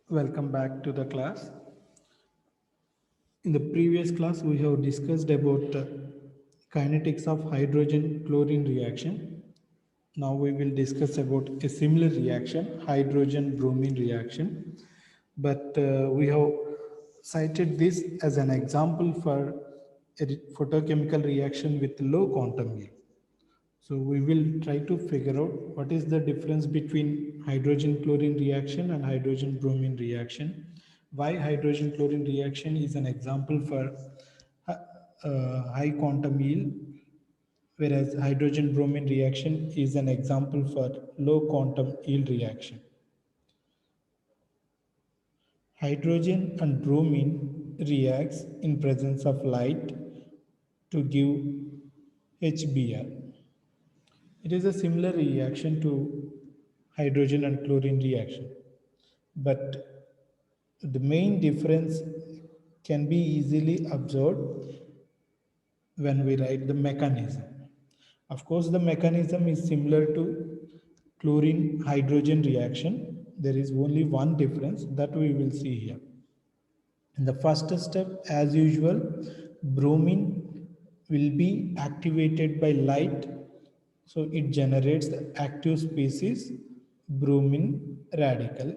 Welcome back to the class. In the previous class, we have discussed about kinetics of hydrogen chlorine reaction. Now we will discuss about a similar reaction, hydrogen bromine reaction. But we have cited this as an example for a photochemical reaction with low quantum yield. So we will try to figure out what is the difference between hydrogen chlorine reaction and hydrogen bromine reaction. Why hydrogen chlorine reaction is an example for high quantum yield, whereas hydrogen bromine reaction is an example for low quantum yield reaction. Hydrogen and bromine reacts in presence of light to give HBr. It is a similar reaction to hydrogen and chlorine reaction, but the main difference can be easily observed when we write the mechanism. Of course, the mechanism is similar to chlorine hydrogen reaction. There is only one difference that we will see here. In the first step, as usual, bromine will be activated by light, so it generates the active species bromine radical,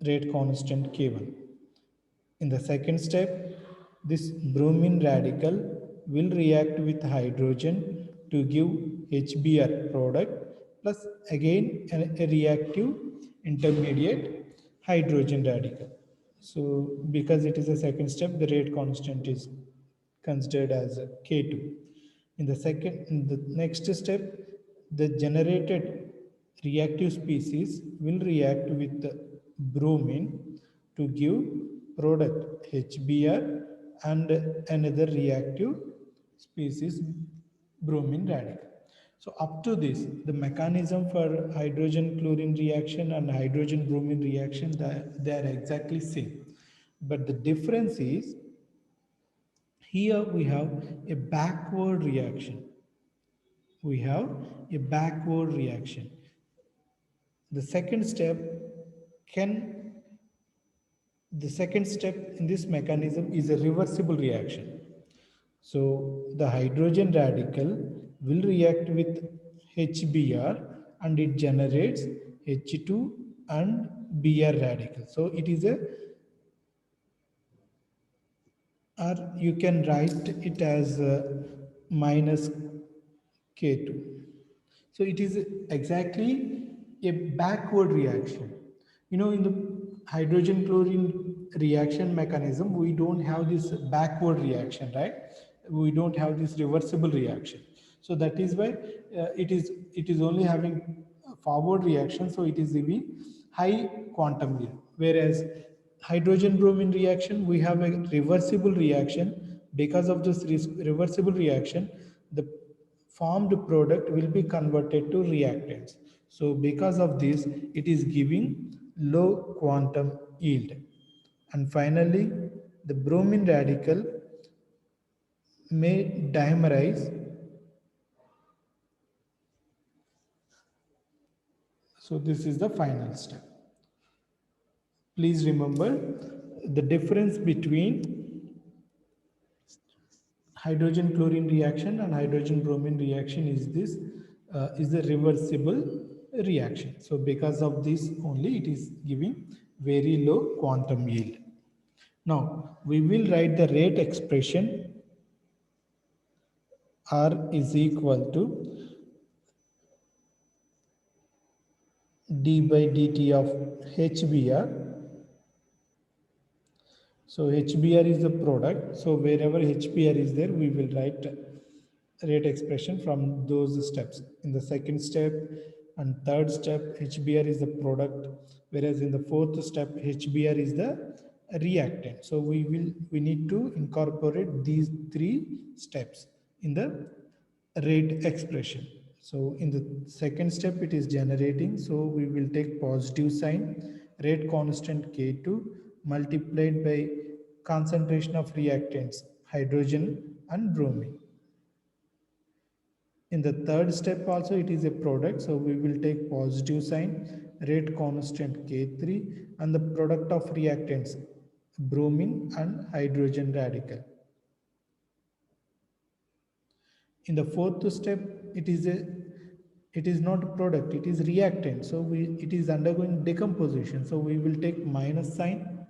rate constant K1. In the second step, this bromine radical will react with hydrogen to give HBr product plus again a reactive intermediate hydrogen radical. So because it is a second step, the rate constant is considered as K2. In the next step, the generated reactive species will react with the bromine to give product HBr and another reactive species bromine radical. So up to this, the mechanism for hydrogen chlorine reaction and hydrogen bromine reaction, they are exactly same. But the difference is here we have a backward reaction. We have a backward reaction. The second step can the second step in this mechanism is a reversible reaction. So the hydrogen radical will react with HBr and it generates H2 and Br radical. So it is a, or you can write it as minus K2. So it is exactly a backward reaction. In the hydrogen chlorine reaction mechanism, we don't have this backward reaction, right? We don't have this reversible reaction. So that is why it is only having a forward reaction. So it is giving high quantum yield. Whereas hydrogen bromine reaction, we have a reversible reaction. Because of this reversible reaction, the formed product will be converted to reactants. So because of this, it is giving low quantum yield. And finally, the bromine radical may dimerize. So this is the final step. Please remember the difference between hydrogen chlorine reaction and hydrogen bromine reaction is this, is a reversible reaction. So because of this only it is giving very low quantum yield. Now we will write the rate expression. R is equal to d by dt of HBr. So HBr is the product. So wherever HBr is there, we will write rate expression from those steps. In the second step and third step, HBr is the product, whereas in the fourth step, HBr is the reactant. So we need to incorporate these three steps in the rate expression. So in the second step, it is generating. So we will take positive sign, rate constant K2 multiplied by concentration of reactants, hydrogen and bromine. In the third step also it is a product, so we will take positive sign, rate constant K3, and the product of reactants bromine and hydrogen radical. In the fourth step, it is not a product, it is reactant. So it is undergoing decomposition. So we will take minus sign,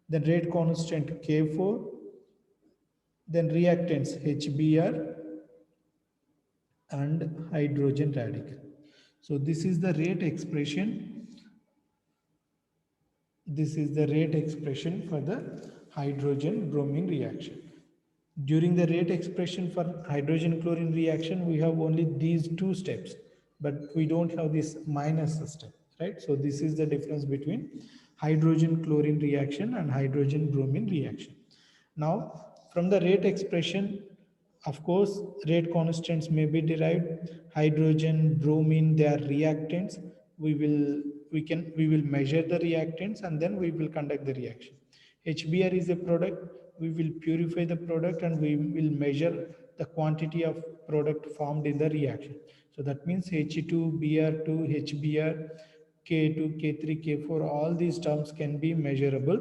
then rate constant K4, then reactants HBr and hydrogen radical. So this is the rate expression. This is the rate expression for the hydrogen bromine reaction. During the rate expression for hydrogen chlorine reaction, we have only these two steps, but we don't have this minus step, right? So this is the difference between hydrogen chlorine reaction and hydrogen bromine reaction. Now, from the rate expression, of course, rate constants may be derived. Hydrogen, bromine, they are reactants. We will measure the reactants and then we will conduct the reaction. HBr is a product. We will purify the product and we will measure the quantity of product formed in the reaction. So that means H2, Br2, HBr, K2, K3, K4, all these terms can be measurable.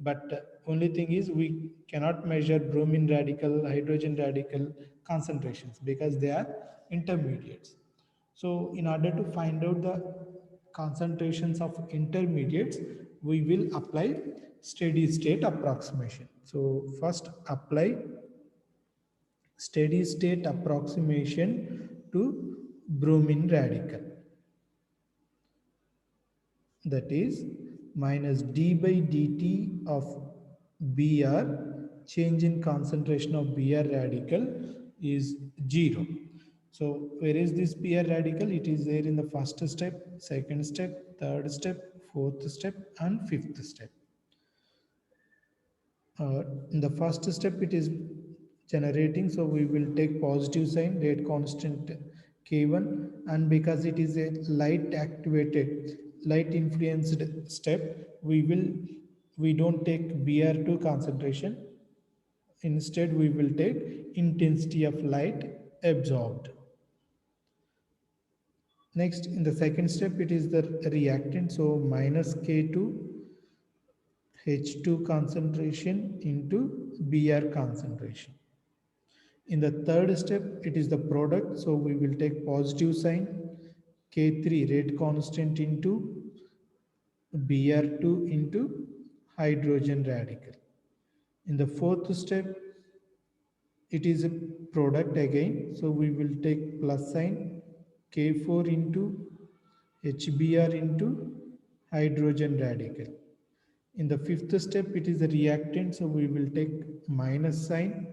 But only thing is we cannot measure bromine radical, hydrogen radical concentrations because they are intermediates. So in order to find out the concentrations of intermediates, we will apply steady state approximation. So first apply steady state approximation to bromine radical. That is minus d by dt of Br, change in concentration of Br radical is 0. So where is this Br radical? It is there in the first step, second step, third step, fourth step and fifth step. In the first step it is generating, so we will take positive sign, rate constant K1, and because it is a light activated, light influenced step, we don't take Br2 concentration. Instead we will take intensity of light absorbed. Next, in the second step, it is the reactant, so minus K2 H2 concentration into Br concentration. In the third step, it is the product, so we will take positive sign K3 rate constant into Br2 into hydrogen radical. In the fourth step, it is a product again, so we will take plus sign K4 into HBr into hydrogen radical. In the fifth step, it is a reactant, so we will take minus sign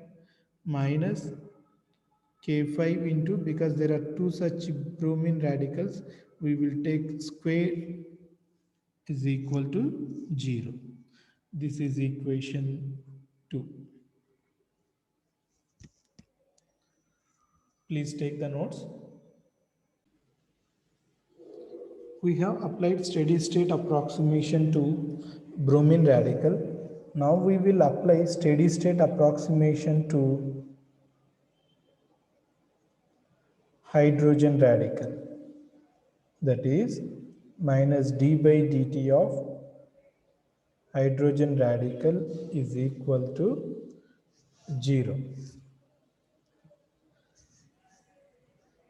minus K5 into, because there are two such bromine radicals, we will take square is equal to 0. This is equation 2. Please take the notes. We have applied steady state approximation to bromine radical. Now we will apply steady state approximation to hydrogen radical. That is minus d by dt of hydrogen radical is equal to 0.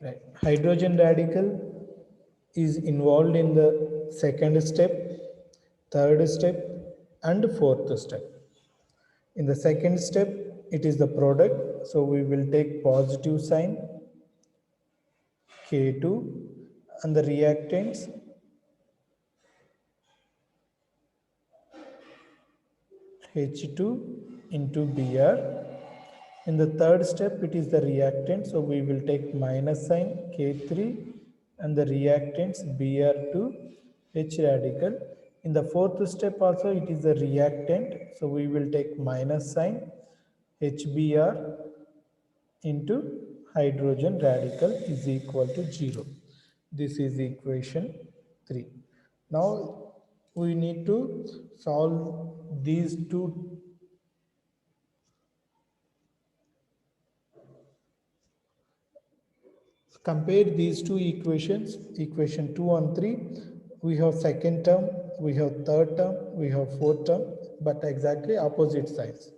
Right. Hydrogen radical is involved in the second step, third step and fourth step. In the second step, it is the product, so we will take positive sign K2 and the reactants H2 into Br. In the third step, it is the reactant, so we will take minus sign K3 and the reactants Br2 H radical. In the fourth step also it is the reactant, so we will take minus sign HBr into hydrogen radical is equal to 0. This is equation 3. Now we need to solve these two. Compare these two equations, equation 2 and 3. we have second term, we have third term, we have fourth term, but exactly opposite sides.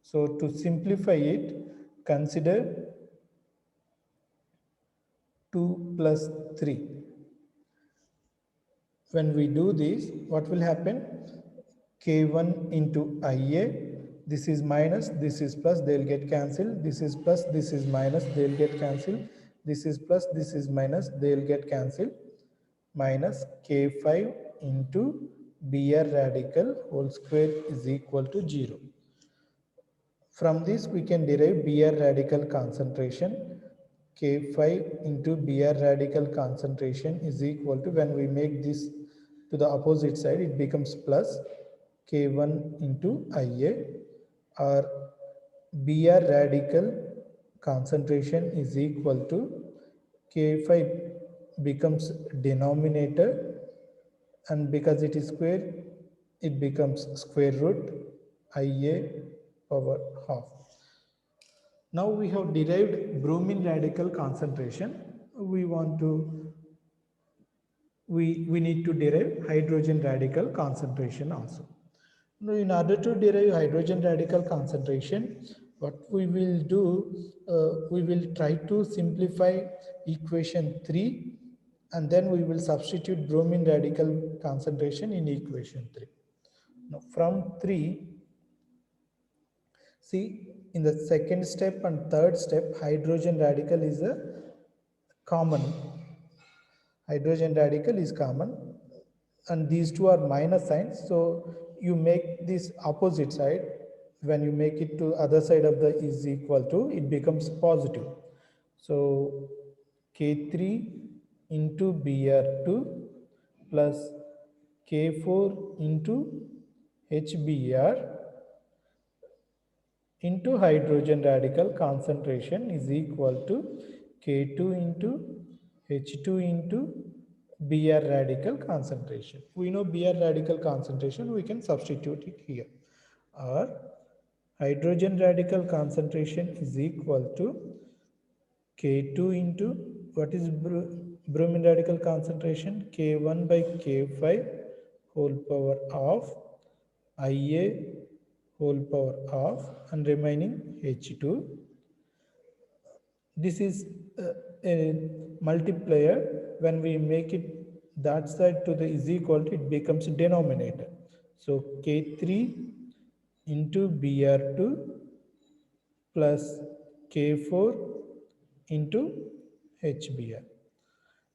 So to simplify it, consider 2 plus 3. When we do this, what will happen? K1 into IA, this is minus, this is plus, they'll get cancelled. This is plus, this is minus, they'll get cancelled. This is plus, this is minus, they'll get cancelled. Minus K5 into BR radical whole square is equal to 0. From this, we can derive BR radical concentration. K5 into BR radical concentration is equal to, when we make this to the opposite side, it becomes plus K1 into IA, or BR radical concentration is equal to K5 becomes denominator, and because it is square, it becomes square root IA power half. Now we have derived bromine radical concentration. We need to derive hydrogen radical concentration also. Now, in order to derive hydrogen radical concentration, what we will do, we will try to simplify equation 3, and then we will substitute bromine radical concentration in equation 3. Now, from 3, see, in the second step and third step, hydrogen radical is a common. Hydrogen radical is common, and these two are minus signs. So you make this opposite side. When you make it to other side of the is equal to, it becomes positive. So K3 into Br2 plus K4 into HBr into hydrogen radical concentration is equal to K2 into H2 into Br radical concentration. We know Br radical concentration, we can substitute it here. Or hydrogen radical concentration is equal to K2 into, what is bromine radical concentration? K1 by K5 whole power of IA whole power of, and remaining H2. This is a multiplier. When we make it that side to the is equal to, it becomes denominator. So K3 into Br2 plus K4 into HBr.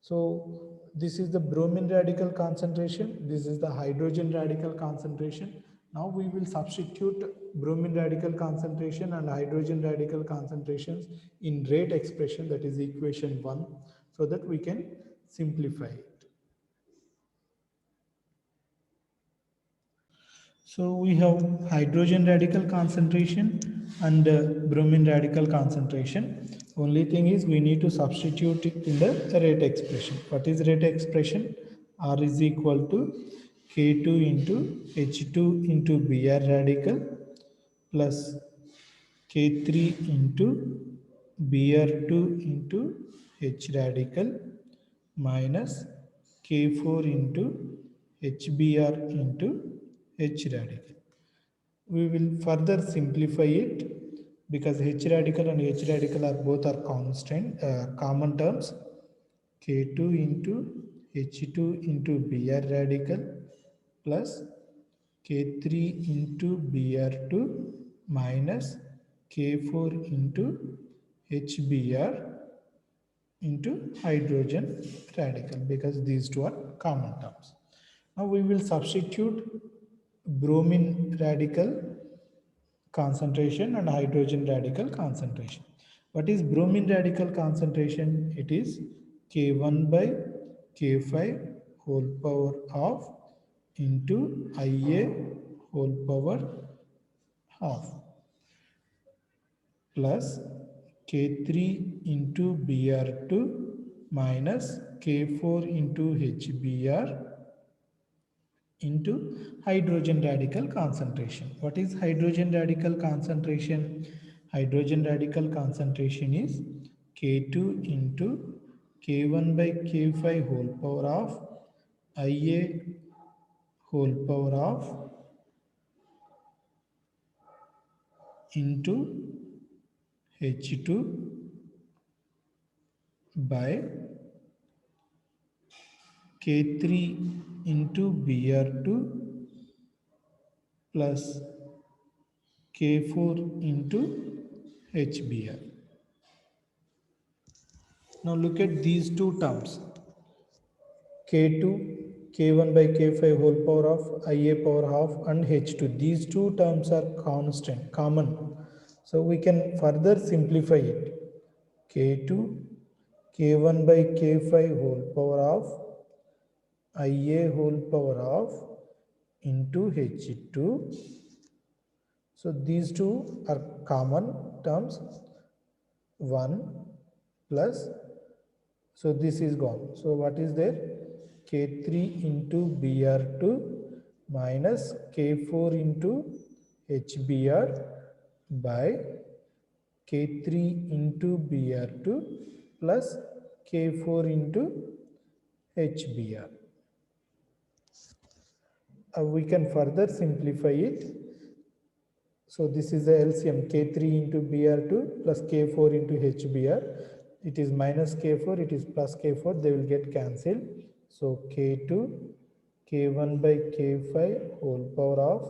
So this is the bromine radical concentration. This is the hydrogen radical concentration. Now we will substitute bromine radical concentration and hydrogen radical concentrations in rate expression, that is equation 1, so that we can simplify it. So we have hydrogen radical concentration and bromine radical concentration. Only thing is we need to substitute it in the rate expression. What is rate expression? R is equal to K2 into H2 into Br radical plus K3 into Br2 into H radical minus K4 into HBr into H radical. We will further simplify it, because H radical and H radical are both are constant common terms. K2 into H2 into Br radical plus K3 into Br2 minus K4 into HBr into hydrogen radical, because these two are common terms. Now we will substitute bromine radical concentration and hydrogen radical concentration. What is bromine radical concentration? It is K1 by K5 whole power of into IA whole power half plus K3 into Br2 minus K4 into HBr into hydrogen radical concentration. What is hydrogen radical concentration? Hydrogen radical concentration is K2 into K1 by K5 whole power of Ia whole power of into H2 by K3 into Br2 plus K4 into HBr. Now look at these two terms. K2, K1 by K5 whole power of Ia power half and H2. These two terms are constant, common. So we can further simplify it. K2, K1 by K5 whole power of Ia whole power of into H2. So these two are common terms. 1 plus, so this is gone. So what is there? K3 into Br2 minus K4 into HBr by K3 into Br2 plus K4 into HBr. We can further simplify it. So this is the LCM, K3 into Br2 plus K4 into HBr. It is minus K4, it is plus K4, they will get cancelled. So K2, K1 by K5 whole power of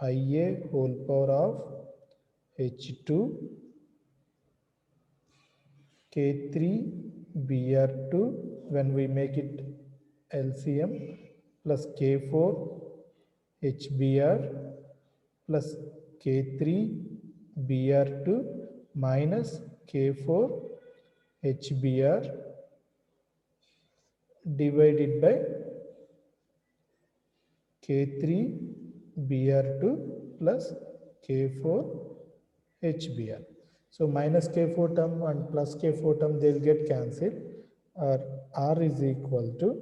Ia whole power of H2, K3 Br2 when we make it LCM plus K4 HBr plus K3 Br2 minus K4 HBr divided by K3 Br2 plus K4 HBr. So minus K4 term and plus K4 term, they'll get cancelled, or R is equal to,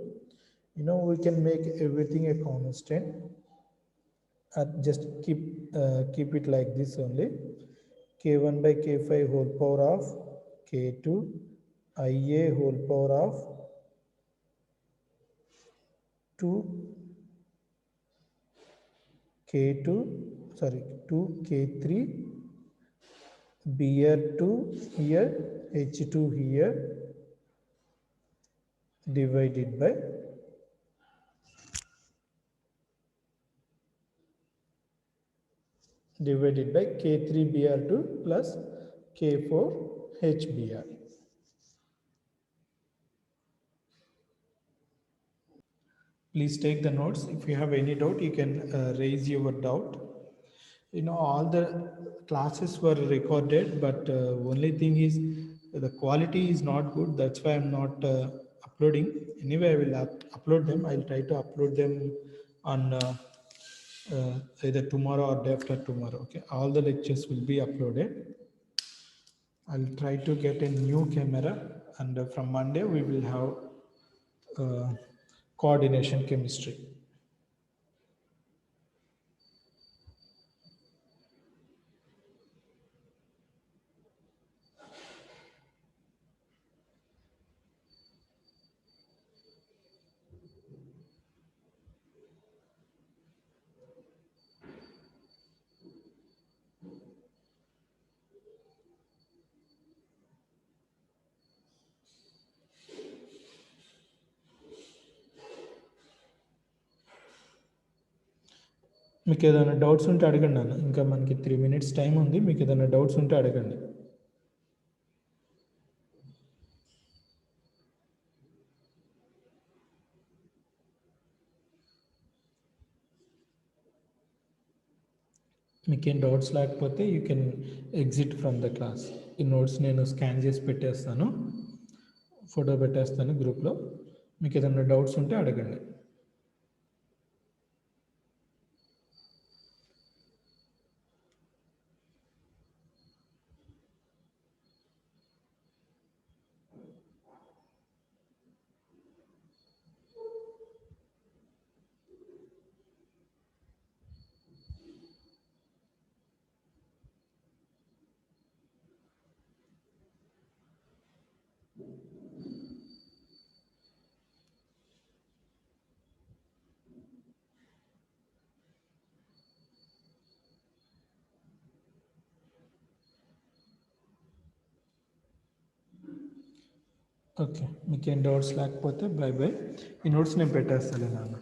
we can make everything a constant. Just keep it like this only. K1 by K5 whole power of K2 Ia whole power of 2 K2 sorry 2 K3 Br2 here H2 here divided by K3 Br2 plus K4 HBr. Please take the notes. If you have any doubt, you can raise your doubt. All the classes were recorded, but only thing is the quality is not good. That's why I'm not uploading. Anyway, I will upload them. I'll try to upload them on either tomorrow or day after tomorrow. Okay, all the lectures will be uploaded. I'll try to get a new camera, and from Monday we will have coordination chemistry. మీకు ఏదైనా doubts ఉంటే అడగండి అన్న. ఇంకా మనకి 3 minutes time ఉంది. మీకు ఏదైనా డౌట్స్ ఉంటే అడగండి. మీకేం డౌట్స్ లేకపోతే you can exit from the class. ఈ నోట్స్ నేను స్కాన్ చేసి పెట్టేస్తాను, ఫోటో పెట్టేస్తాను గ్రూప్లో. మీకు ఏదైనా డౌట్స్ ఉంటే అడగండి. ఓకే, మీకేం డౌట్స్ లేకపోతే బై బై. ఈ నోట్స్ నేను పెట్టేస్తాను నాన్న.